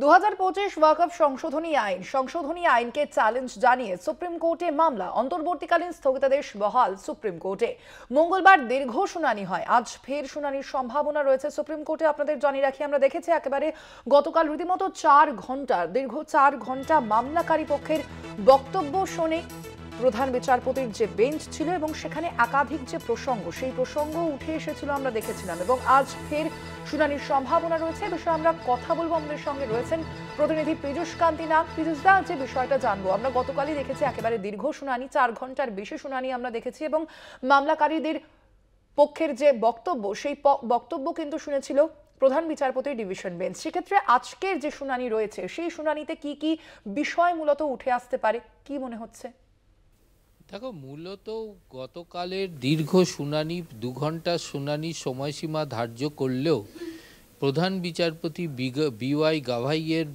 2025 ওয়াকফ সংশোধনী আইনকে চ্যালেঞ্জ জানিয়ে সুপ্রিম কোর্টে মামলা। অন্তর্বর্তীকালীন স্থগিতাদেশ বহাল সুপ্রিম কোর্টে। মঙ্গলবার দীর্ঘ শুনানি হয়, আজ ফের শুনানির সম্ভাবনা রয়েছে সুপ্রিম কোর্টে। আপনাদের জানিয়ে রাখি, আমরা দেখেছি একেবারে গতকাল রীতিমতো 4 ঘন্টা, দীর্ঘ 4 ঘন্টা মামলাকারী পক্ষের বক্তব্য শোনে প্রধান বিচারপতির যে বেঞ্চ ছিল, এবং সেখানে একাধিক যে প্রসঙ্গ, সেই প্রসঙ্গ উঠে এসেছিল আমরা দেখেছিলাম। এবং আজ ফের শুনানির সম্ভাবনা রয়েছে, বিষয়ে আমরা কথা বলবো। আমাদের সঙ্গে রয়েছেন প্রতিনিধি পীযূষ কান্তি নাগ। পীযূষ দা, যে বিষয়টা জানবো, আমরা গতকালই দেখেছি একেবারে দীর্ঘ শুনানি, 4 ঘন্টার বেশি শুনানি আমরা দেখেছি, এবং মামলাকারীদের পক্ষের যে বক্তব্য, সেই বক্তব্য কিন্তু শুনেছিল প্রধান বিচারপতির ডিভিশন বেঞ্চ। সেক্ষেত্রে আজকের যে শুনানি রয়েছে, সেই শুনানিতে কি কি বিষয় মূলত উঠে আসতে পারে, কি মনে হচ্ছে? দেখো, মূলত গতকালের দীর্ঘ শুনানি, 2 ঘন্টার শুনানির সময়সীমা ধার্য করলেও প্রধান বিচারপতি বিওয়াই গাভাইয়ের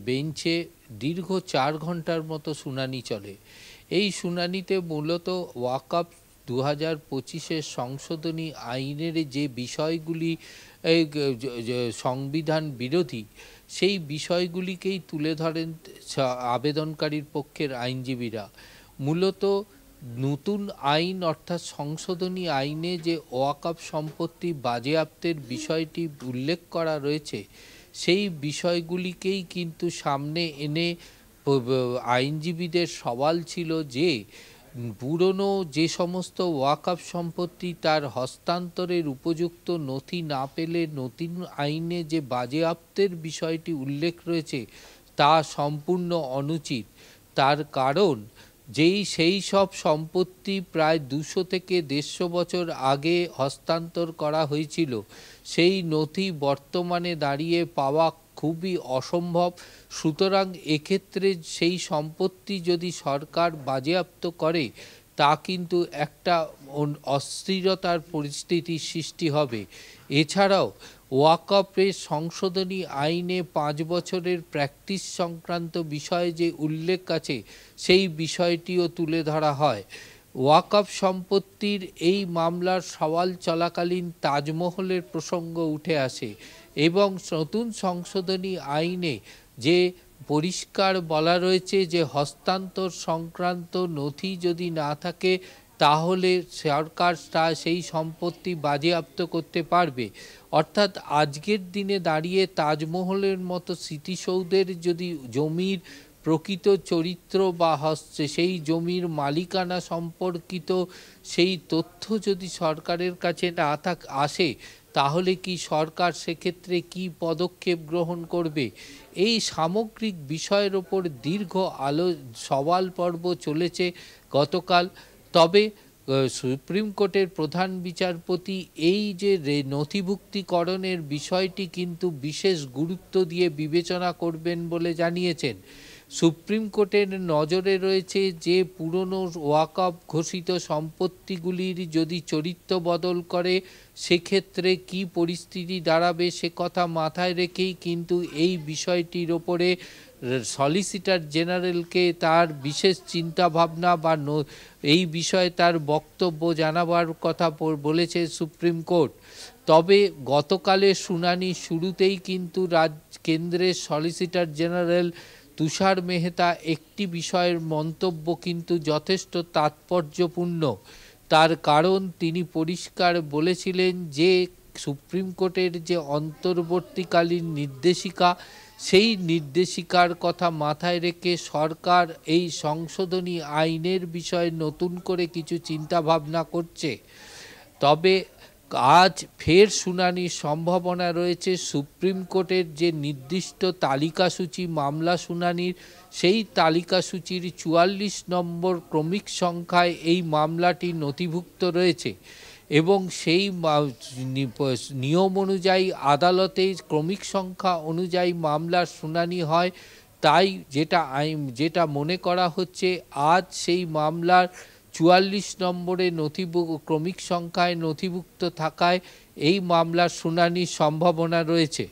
বেঞ্চে দীর্ঘ 4 ঘন্টার মতো শুনানি চলে। এই শুনানিতে মূলত ওয়াকফ 2025-এর সংশোধনী আইনের যে বিষয়গুলি সংবিধান বিরোধী, সেই বিষয়গুলিকেই তুলে ধরেন আবেদনকারীর পক্ষের আইনজীবীরা। মূলত নতুন আইন অর্থাৎ সংশোধনী আইনে যে ওয়াকফ সম্পত্তি বাজেয়াপ্তের বিষয়টি উল্লেখ করা রয়েছে, সেই বিষয়গুলিকেই কিন্তু সামনে এনে আইনজীবীদের সওয়াল ছিল যে পুরনো যে সমস্ত ওয়াকফ সম্পত্তি তার হস্তান্তরের উপযুক্ত নথি না পেলে নতুন আইনে যে বাজেয়াপ্তের বিষয়টি উল্লেখ রয়েছে তা সম্পূর্ণ অনুচিত। তার কারণ সেই সব সম্পত্তি প্রায় 200 থেকে 150 বছর আগে হস্তান্তর করা হয়েছিল, সেই নথি বর্তমানে দাঁড়িয়ে পাওয়া খুবই অসম্ভব। সুতরাং এক্ষেত্রে সেই সম্পত্তি যদি সরকার বাজেয়াপ্ত করে, তা কিন্তু একটা অস্থিরতার পরিস্থিতির সৃষ্টি হবে। এছাড়াও ওয়াকফের সংশোধনী আইনে 5 বছরের প্র্যাকটিস সংক্রান্ত বিষয়ে যে উল্লেখ আছে, সেই বিষয়টিও তুলে ধরা হয়। ওয়াকফ সম্পত্তির এই মামলার সওয়াল চলাকালীন তাজমহলের প্রসঙ্গ উঠে আসে, এবং নতুন সংশোধনী আইনে যে পরিষ্কার বলা রয়েছে যে হস্তান্তর সংক্রান্ত নথি যদি না থাকে, তাহলে সরকার সেই সম্পত্তি বাজেয়াপ্ত করতে পারবে। অর্থাৎ আজকের দিনে দাঁড়িয়ে তাজমহলের মতো স্মৃতিসৌধের যদি জমির প্রকৃত চরিত্র বা সেই জমির মালিকানা সম্পর্কিত সেই তথ্য যদি সরকারের কাছে না আসে, তাহলে কি সরকার সেক্ষেত্রে কি পদক্ষেপ গ্রহণ করবে? এই সামগ্রিক বিষয়ের ওপর দীর্ঘ সওয়াল পর্ব চলেছে গতকাল। তবে সুপ্রিম কোর্টের প্রধান বিচারপতি এই যে নথিভুক্তিকরণের বিষয়টি কিন্তু বিশেষ গুরুত্ব দিয়ে বিবেচনা করবেন বলে জানিয়েছেন। সুপ্রিম কোর্টের নজরে রয়েছে যে পুরনো ওয়াকফ ঘোষিত সম্পত্তিগুলির যদি চরিত্র বদল করে, সেক্ষেত্রে কি পরিস্থিতি দাঁড়াবে, সে কথা মাথায় রেখেই কিন্তু এই বিষয়টির ওপরে সলিসিটর জেনারেলকে তার বিশেষ চিন্তাভাবনা বা এই বিষয়ে তার বক্তব্য জানাবার কথা বলেছে সুপ্রিম কোর্ট। তবে গতকালের শুনানি শুরুতেই কিন্তু কেন্দ্রের সলিসিটর জেনারেল তুষার মেহতা একটি বিষয়ের মন্তব্য কিন্তু যথেষ্ট তাৎপর্যপূর্ণ। তার কারণ তিনি পরিষ্কার বলেছিলেন যে সুপ্রিম কোর্টের যে অন্তর্বর্তীকালীন নির্দেশিকা, সেই নির্দেশিকার কথা মাথায় রেখে সরকার এই সংশোধনী আইনের বিষয়ে নতুন করে কিছু চিন্তাভাবনা করছে। তবে আজ ফের শুনানির সম্ভাবনা রয়েছে। সুপ্রিম কোর্টের যে নির্দিষ্ট তালিকাসূচি মামলা শুনানির, সেই তালিকাসূচির 44 নম্বর ক্রমিক সংখ্যায় এই মামলাটি নথিভুক্ত রয়েছে, এবং সেই নিয়ম অনুযায়ী আদালতে ক্রমিক সংখ্যা অনুযায়ী মামলার শুনানি হয়। তাই যেটা মনে করা হচ্ছে, আজ সেই মামলার 44 নম্বরে ক্রমিক সংখ্যায় নথিভুক্ত থাকায় এই মামলার শুনানির সম্ভাবনা রয়েছে।